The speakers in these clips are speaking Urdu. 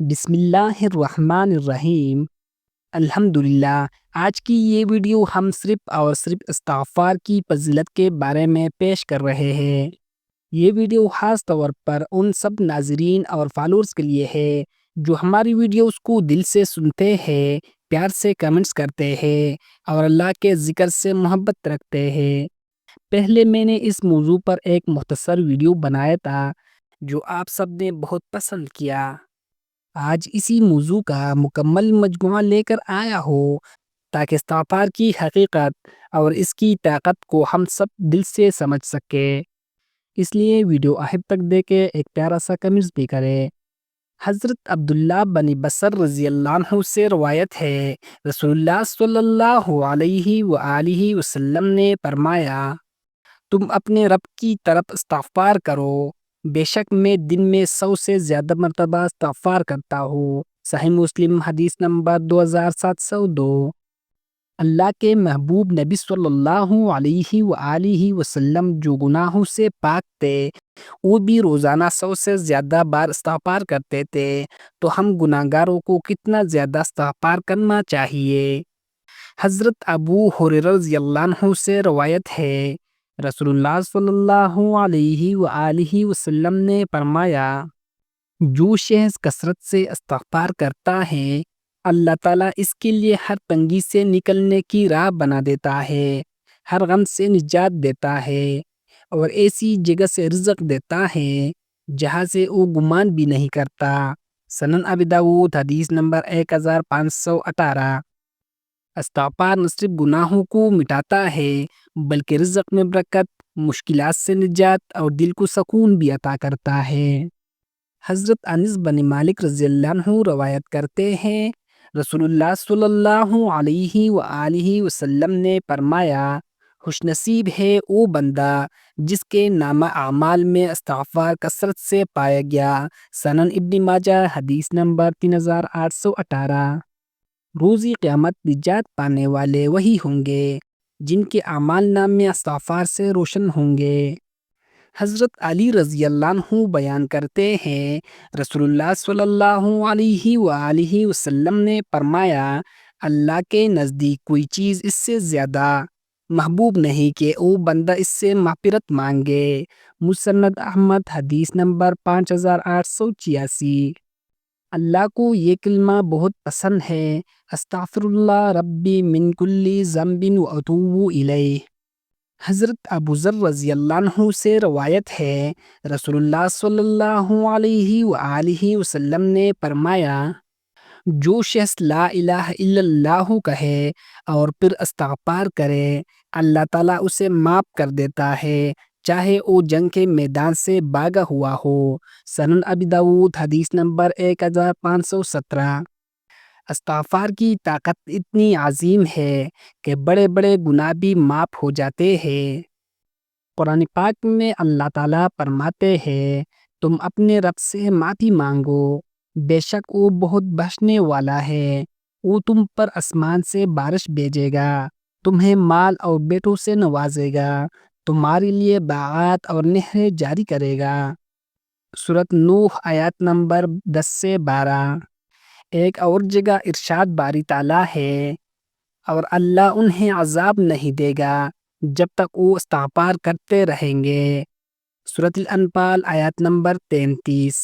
بسم اللہ الرحمن الرحیم۔ الحمدللہ، آج کی یہ ویڈیو ہم صرف استغفار کی فضیلت کے بارے میں پیش کر رہے ہیں۔ یہ ویڈیو خاص طور پر ان سب ناظرین اور فالورز کے لیے ہے جو ہماری ویڈیوز کو دل سے سنتے ہیں، پیار سے کمنٹس کرتے ہیں اور اللہ کے ذکر سے محبت رکھتے ہیں۔ پہلے میں نے اس موضوع پر ایک مختصر ویڈیو بنایا تھا جو آپ سب نے بہت پسند کیا۔ آج اسی موضوع کا مکمل مجموعہ لے کر آیا ہوں تاکہ استغفار کی حقیقت اور اس کی طاقت کو ہم سب دل سے سمجھ سکیں۔ اس لیے ویڈیو آخر تک دیکھیں، ایک پیارا سا کمنٹس بھی کریں۔ حضرت عبداللہ بن بصر رضی اللہ عنہ سے روایت ہے، رسول اللہ صلی اللہ علیہ وآلہ وسلم نے فرمایا، تم اپنے رب کی طرف استغفار کرو، بے شک میں دن میں 100 سے زیادہ مرتبہ استغفار کرتا ہوں۔ صحیح مسلم حدیث نمبر 2702۔ اللہ کے محبوب نبی صلی اللہ علیہ وآلہ وسلم جو گناہوں سے پاک تھے، وہ بھی روزانہ 100 سے زیادہ بار استغفار کرتے تھے، تو ہم گناہگاروں کو کتنا زیادہ استغفار کرنا چاہیے۔ حضرت ابو ہریرہ رضی اللہ عنہ سے روایت ہے، رسول اللہ صلی اللہ علیہ وآلہ وسلم نے فرمایا، جو شخص کثرت سے استغفار کرتا ہے، اللہ تعالیٰ اس کے لیے ہر تنگی سے نکلنے کی راہ بنا دیتا ہے، ہر غم سے نجات دیتا ہے اور ایسی جگہ سے رزق دیتا ہے جہاں سے وہ گمان بھی نہیں کرتا۔ سنن ابی داؤد حدیث نمبر 1518۔ استغفار نہ صرف گناہوں کو مٹاتا ہے بلکہ رزق میں برکت، مشکلات سے نجات اور دل کو سکون بھی عطا کرتا ہے۔ حضرت انس بن مالک رضی اللہ عنہ روایت کرتے ہیں، رسول اللہ صلی اللہ علیہ وآلہ وسلم نے فرمایا، خوش نصیب ہے وہ بندہ جس کے نامہ اعمال میں استغفار کثرت سے پایا گیا۔ سنن ابن ماجہ حدیث نمبر 3818۔ روزی قیامت نجات پانے والے وہی ہوں گے جن کے اعمال نامے استغفار سے روشن ہوں گے۔ حضرت علی رضی اللہ عنہ بیان کرتے ہیں، رسول اللہ صلی اللہ علیہ وآلہ وسلم نے فرمایا، اللہ کے نزدیک کوئی چیز اس سے زیادہ محبوب نہیں کہ وہ بندہ اس سے مغفرت مانگے۔ مسند احمد حدیث نمبر 5886۔ اللہ کو یہ کلمہ بہت پسند ہے، استغفر اللہ ربی من کل ذنب واتوب الیہ۔ حضرت ابو ذر رضی اللہ عنہ سے روایت ہے، رسول اللہ صلی اللہ علیہ وآلہ وسلم نے فرمایا، جو شخص لا الہ الا اللہ کہے اور پھر استغفار کرے، اللہ تعالیٰ اسے معاف کر دیتا ہے، چاہے وہ جنگ کے میدان سے بھاگا ہوا ہو۔ سنن ابی داؤد حدیث نمبر 1517۔ استغفار کی طاقت اتنی عظیم ہے کہ بڑے بڑے گناہ بھی معاف ہو جاتے ہیں۔ قرآن پاک میں اللہ تعالیٰ فرماتے ہیں، تم اپنے رب سے معافی مانگو، بے شک وہ بہت بخشنے والا ہے، وہ تم پر آسمان سے بارش بھیجے گا، تمہیں مال اور بیٹوں سے نوازے گا، تمہارے لیے باغات اور نہریں جاری کرے گا۔ سورۃ نوح آیات نمبر 10 سے 12۔ ایک اور جگہ ارشاد باری تعالیٰ ہے، اور اللہ انہیں عذاب نہیں دے گا جب تک وہ استغفار کرتے رہیں گے۔ سورۃ الانفال آیات نمبر 33۔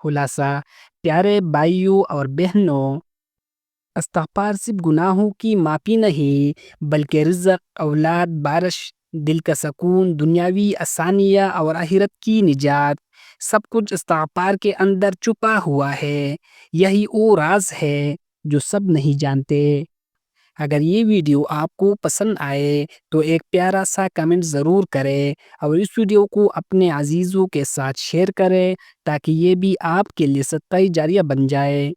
خلاصہ، پیارے بھائیوں اور بہنوں، استغفار صرف گناہوں کی معافی نہیں بلکہ رزق، اولاد، بارش، دل کا سکون، دنیاوی آسانیاں اور آخرت کی نجات، سب کچھ استغفار کے اندر چھپا ہوا ہے۔ یہی وہ راز ہے جو سب نہیں جانتے۔ اگر یہ ویڈیو آپ کو پسند آئے تو ایک پیارا سا کمنٹ ضرور کریں اور اس ویڈیو کو اپنے عزیزوں کے ساتھ شیئر کریں تاکہ یہ بھی آپ کے لیے صدقہ جاریہ بن جائے۔